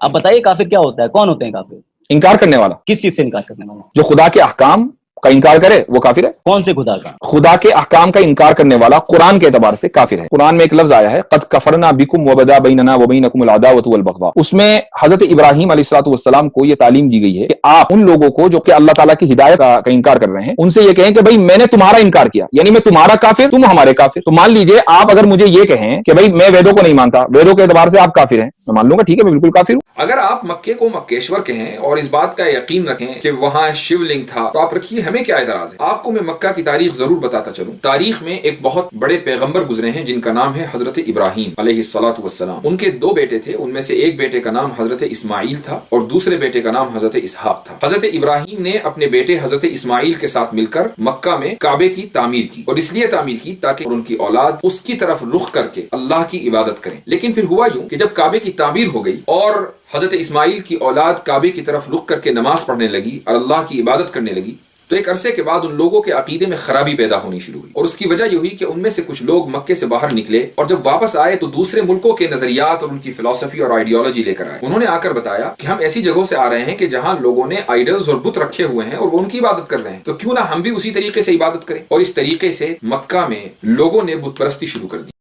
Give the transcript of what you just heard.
آپ بتائیے کافر کیا ہوتا ہے، کون ہوتے ہیں کافر؟ انکار کرنے والا. کس چیز سے انکار کرنے والا؟ جو خدا کے احکام کا انکار کرے وہ کافر ہے. کون سے خدا کا؟ خدا کے احکام کا انکار کرنے والا قرآن کے اعتبار سے کافر ہے. قرآن میں ایک لفظ آیا ہے قد کفرنا بکم وبدا بیننا وبینکم العداوۃ والبغضاء. اس میں حضرت ابراہیم علیہ الصلوۃ والسلام کو یہ تعلیم دی گئی ہے کہ آپ ان لوگوں کو جو کہ اللہ تعالیٰ کی ہدایت کا انکار کر رہے ہیں ان سے یہ کہیں کہ بھائی میں نے تمہارا انکار کیا، یعنی میں تمہارا کافر تم ہمارے کافر. تو مان لیجئے آپ اگر مجھے یہ کہیں کہ بھائی میں ویدوں کو نہیں مانتا، ویدوں کے اعتبار سے آپ کافر ہیں، میں مان لوں گا ٹھیک ہے میں بالکل کافر ہوں. اگر آپ مکے کو مکیشور کہیں اور اس بات کا یقین رکھیں کہ وہاں شیو لنگ تھا تو آپ رکھیے ہمیں کیا اعتراض ہے. آپ کو میں مکہ کی تاریخ ضرور بتاتا چلوں. تاریخ میں ایک بہت بڑے پیغمبر گزرے ہیں جن کا نام ہے حضرت ابراہیم علیہ الصلوۃ والسلام. ان کے دو بیٹے تھے، ان میں سے ایک بیٹے کا نام حضرت اسماعیل تھا اور دوسرے بیٹے کا نام حضرت اسحاق تھا. حضرت ابراہیم نے اپنے بیٹے حضرت اسماعیل کے ساتھ مل کر مکہ میں کعبے کی تعمیر کی، اور اس لیے تعمیر کی تاکہ ان کی اولاد اس کی طرف رخ کر کے اللہ کی عبادت کریں. لیکن پھر ہوا یوں کہ جب کعبے کی تعمیر ہو گئی اور حضرت اسماعیل کی اولاد کعبے کی طرف رخ کر کے نماز پڑھنے لگی اور اللہ کی عبادت کرنے لگی تو ایک عرصے کے بعد ان لوگوں کے عقیدے میں خرابی پیدا ہونی شروع ہوئی، اور اس کی وجہ یہ ہوئی کہ ان میں سے کچھ لوگ مکے سے باہر نکلے اور جب واپس آئے تو دوسرے ملکوں کے نظریات اور ان کی فلسفی اور آئیڈیالوجی لے کر آئے. انہوں نے آ کر بتایا کہ ہم ایسی جگہوں سے آ رہے ہیں کہ جہاں لوگوں نے آئیڈلز اور بت رکھے ہوئے ہیں اور وہ ان کی عبادت کر رہے ہیں، تو کیوں نہ ہم بھی اسی طریقے سے عبادت کریں. اور اس طریقے سے مکہ میں لوگوں نے بت پرستی شروع کر دی.